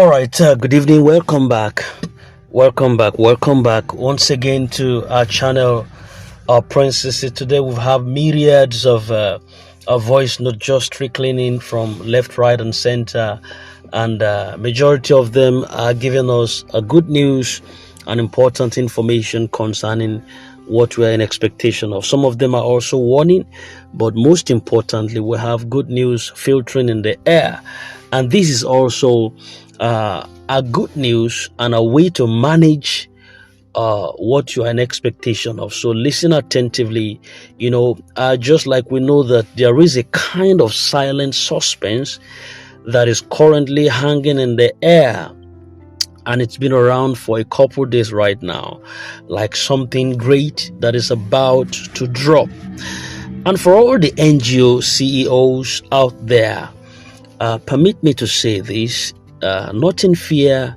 All right, good evening. Welcome back. Welcome back once again to our channel, our princesses. Today we have myriads of voice note just trickling in from left, right, and center, and majority of them are giving us a good news and important information concerning what we are in expectation of. Some of them are also warning, but most importantly, we have good news filtering in the air, and this is also a good news and a way to manage what you are in expectation of. So listen attentively. Just like we know that there is a kind of silent suspense that is currently hanging in the air, and it's been around for a couple days right now, like something great that is about to drop. And for all the NGO CEOs out there, permit me to say this, not in fear,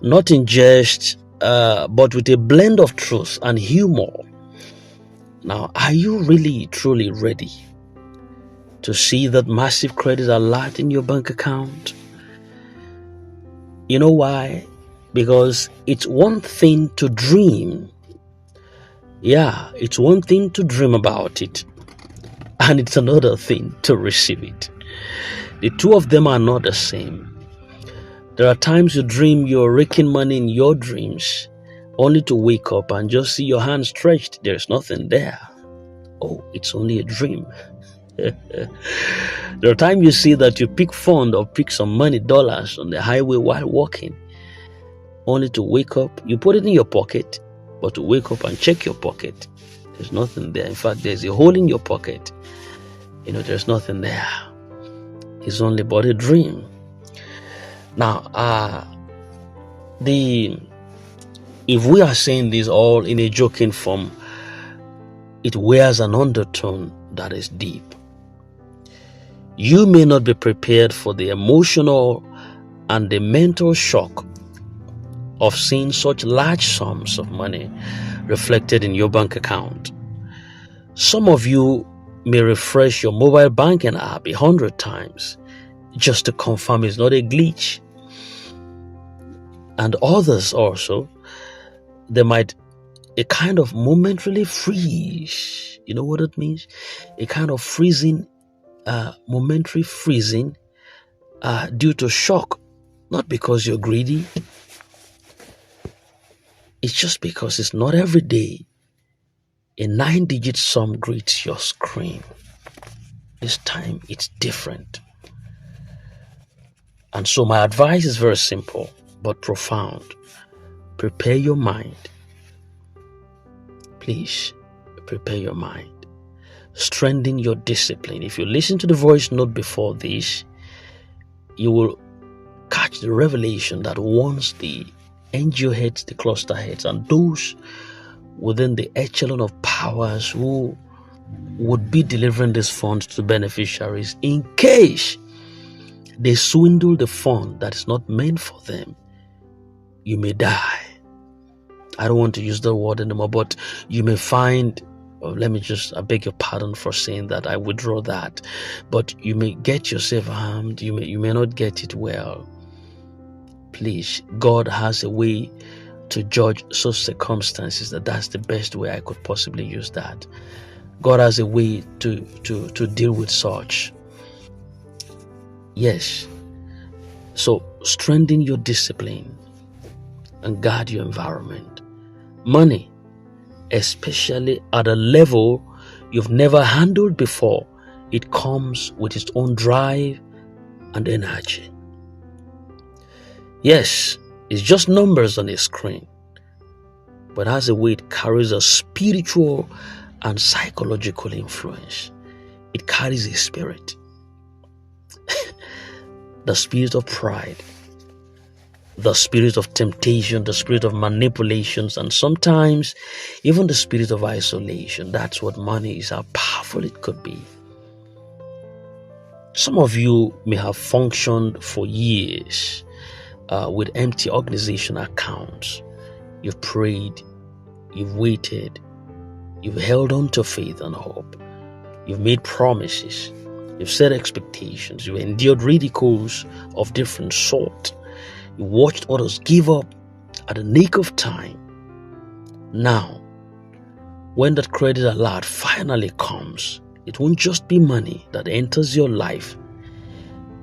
not in jest, but with a blend of truth and humor. Now, are you really, truly ready to see that massive credit alert in your bank account? You know why? Because it's one thing to dream. Yeah, it's one thing to dream about it, and it's another thing to receive it. The two of them are not the same. There are times you dream you're raking money in your dreams, only to wake up and just see your hand stretched. There's nothing there. Oh, it's only a dream. There are times you see that you pick fund or pick some money, dollars, on the highway while walking, only to wake up. You put it in your pocket, but to wake up and check your pocket, there's nothing there. In fact, there's a hole in your pocket. There's nothing there. It's only but a dream. Now, if we are saying this all in a joking form, it wears an undertone that is deep. You may not be prepared for the emotional and the mental shock of seeing such large sums of money reflected in your bank account. Some of you may refresh your mobile banking app 100 times just to confirm it's not a glitch. And others also, they might a kind of momentarily freeze. You know what it means? A kind of freezing, momentary freezing due to shock. Not because you're greedy. It's just because it's not every day a 9-digit sum greets your screen. This time it's different. And so my advice is very simple but profound. Prepare your mind. Please, prepare your mind. Strengthen your discipline. If you listen to the voice note before this, you will catch the revelation that once the NGO heads, the cluster heads, and those within the echelon of powers who would be delivering these funds to beneficiaries, in case they swindle the fund that is not meant for them, you may die. I don't want to use the word anymore, but you may find, I beg your pardon for saying that, I withdraw that, but you may get yourself harmed, you may not get it well. Please, God has a way to judge such circumstances that's the best way I could possibly use that. God has a way to deal with such. Yes. So strengthen your discipline and guard your environment. Money, especially at a level you've never handled before, it comes with its own drive and energy. Yes, it's just numbers on a screen, but as a way it carries a spiritual and psychological influence. It carries a spirit. The spirit of pride, the spirit of temptation, the spirit of manipulations, and sometimes even the spirit of isolation. That's what money is, how powerful it could be. Some of you may have functioned for years with empty organization accounts. You've prayed, you've waited, you've held on to faith and hope, you've made promises, you've set expectations, you've endured ridicules of different sort. You watched others give up at the nick of time. Now, when that credit alert finally comes, it won't just be money that enters your life.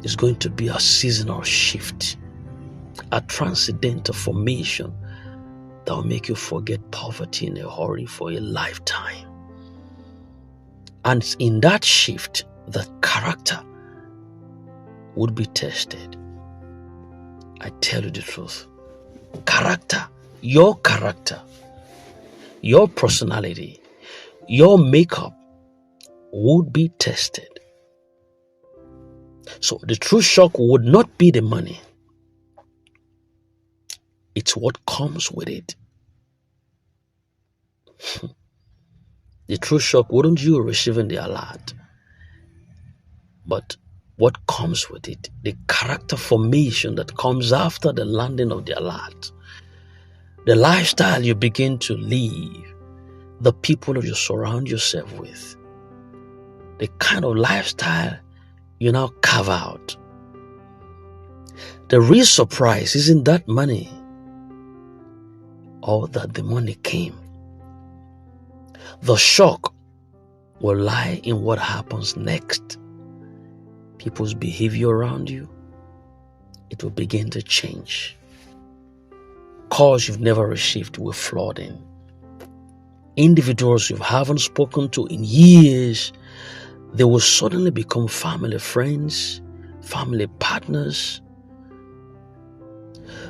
It's going to be a seasonal shift, a transcendental formation that will make you forget poverty in a hurry for a lifetime. And in that shift, the character would be tested. I tell you the truth. Character, your personality, your makeup would be tested. So the true shock would not be the money. It's what comes with it. The true shock wouldn't you receiving the alert, but what comes with it, the character formation that comes after the landing of the alert, the lifestyle you begin to live, the people you surround yourself with, the kind of lifestyle you now carve out. The real surprise isn't that money or that the money came. The shock will lie in what happens next. People's behavior around you, it will begin to change. Calls you've never received will flood in. Individuals you haven't spoken to in years, they will suddenly become family friends, family partners.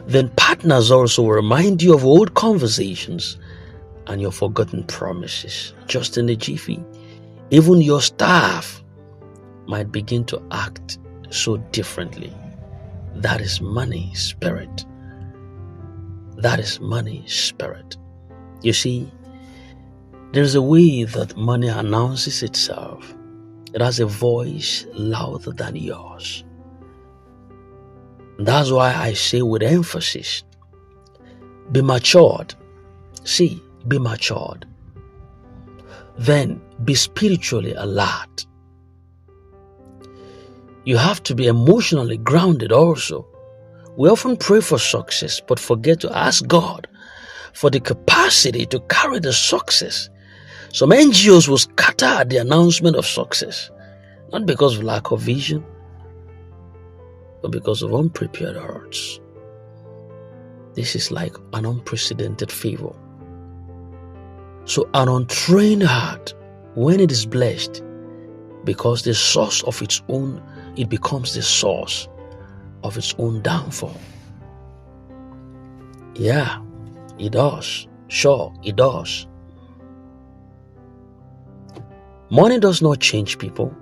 Then partners also remind you of old conversations and your forgotten promises. Just in a jiffy, even your staff might begin to act so differently. That is money spirit. That is money spirit. You see, there's a way that money announces itself. It has a voice louder than yours. That's why I say with emphasis, be matured. See, be matured. Then be spiritually alert. You have to be emotionally grounded also. We often pray for success, but forget to ask God for the capacity to carry the success. Some NGOs will scatter at the announcement of success, not because of lack of vision, but because of unprepared hearts. This is like an unprecedented favor. So an untrained heart, when it is blessed, because the source of its own, it becomes the source of its own downfall. Yeah, it does. Sure, it does. Money does not change people.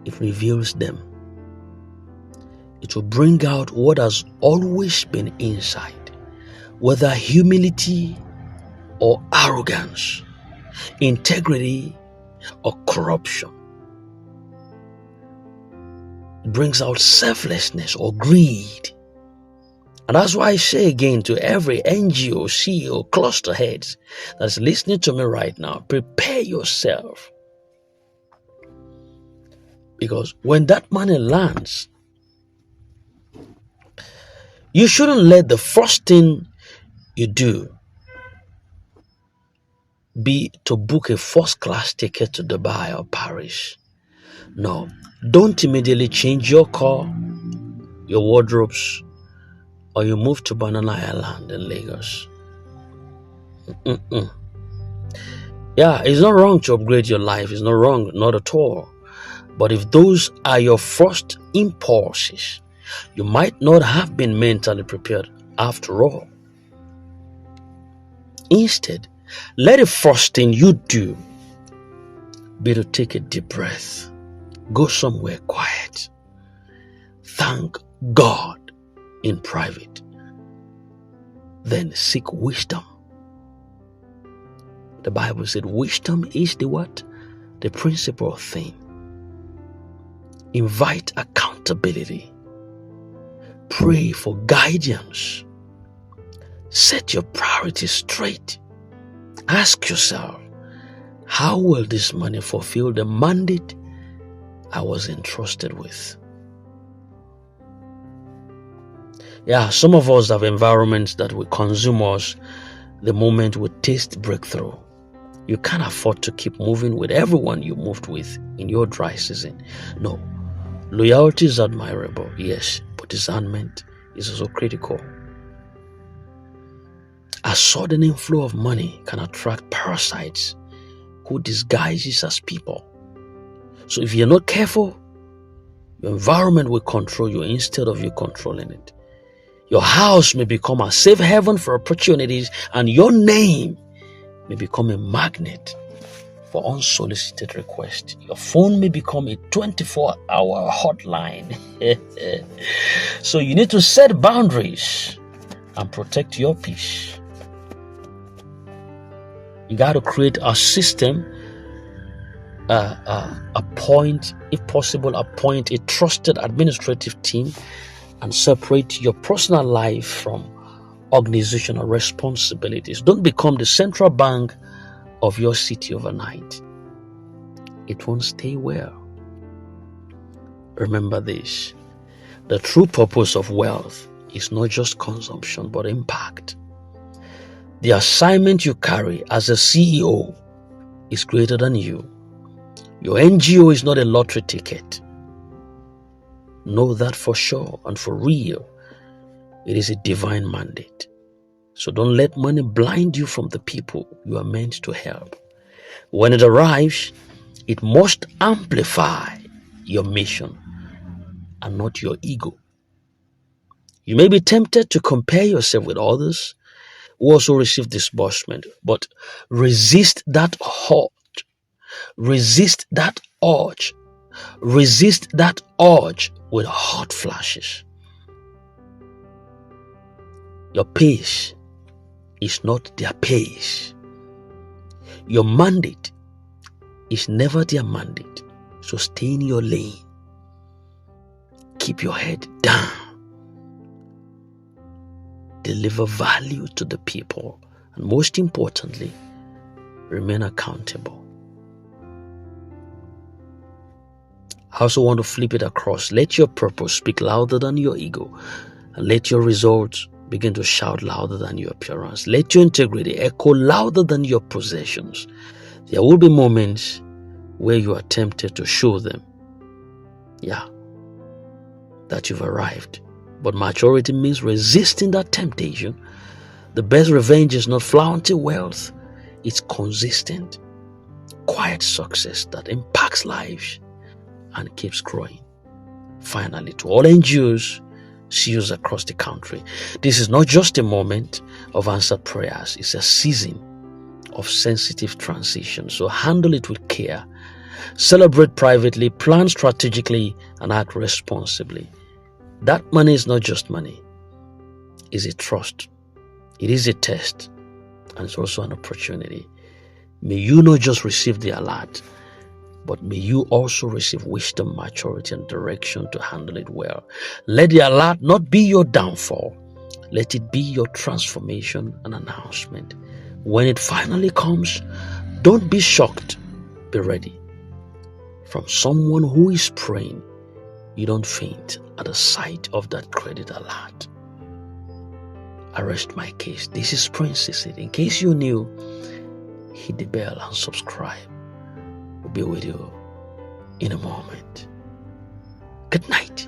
It reveals them. It will bring out what has always been inside, whether humility or arrogance, integrity or corruption. It brings out selflessness or greed. And that's why I say again to every NGO, CEO, cluster heads that's listening to me right now, prepare yourself. Because when that money lands, you shouldn't let the first thing you do be to book a first-class ticket to Dubai or Paris. No, don't immediately change your car, your wardrobes, or you move to Banana Island in Lagos. Yeah, it's not wrong to upgrade your life. It's not wrong, not at all. But if those are your first impulses, you might not have been mentally prepared after all. Instead, let the first thing you do be to take a deep breath. Go somewhere quiet. Thank God in private. Then seek wisdom. The Bible said wisdom is the what? The principal thing. Invite accountability. Pray for guidance. Set your priorities straight. Ask yourself, how will this money fulfill the mandate I was entrusted with? Yeah, some of us have environments that will consume us the moment we taste breakthrough. You can't afford to keep moving with everyone you moved with in your dry season. No, loyalty is admirable, yes, but discernment is also critical. A sudden inflow of money can attract parasites who disguises as people. So if you're not careful, your environment will control you instead of you controlling it. Your house may become a safe haven for opportunities, and your name may become a magnet for unsolicited requests. Your phone may become a 24-hour hotline. So you need to set boundaries and protect your peace. You got to create a system, if possible, appoint a trusted administrative team and separate your personal life from organizational responsibilities. Don't become the central bank of your city overnight. It won't stay well. Remember this: the true purpose of wealth is not just consumption, but impact. The assignment you carry as a CEO is greater than you. Your NGO is not a lottery ticket. Know that for sure and for real. It is a divine mandate. So don't let money blind you from the people you are meant to help. When it arrives, it must amplify your mission and not your ego. You may be tempted to compare yourself with others who also receive disbursement, but resist that urge. Resist that urge. Resist that urge with hot flashes. Your pace is not their pace. Your mandate is never their mandate. So stay in your lane. Keep your head down. Deliver value to the people. And most importantly, remain accountable. I also want to flip it across. Let your purpose speak louder than your ego. And let your results begin to shout louder than your appearance. Let your integrity echo louder than your possessions. There will be moments where you are tempted to show them, that you've arrived. But maturity means resisting that temptation. The best revenge is not flaunting wealth. It's consistent, quiet success that impacts lives and keeps growing. Finally, to all NGOs, CEOs across the country, this is not just a moment of answered prayers. It's a season of sensitive transition. So handle it with care. Celebrate privately, plan strategically, and act responsibly. That money is not just money. It's a trust. It is a test. And it's also an opportunity. May you not just receive the alert, but may you also receive wisdom, maturity, and direction to handle it well. Let the alert not be your downfall. Let it be your transformation and announcement. When it finally comes, don't be shocked. Be ready. From someone who is praying, you don't faint at the sight of that credit alert. I rest my case. This is Prince Cicid. In case you're new, hit the bell and subscribe. We'll be with you in a moment. Good night.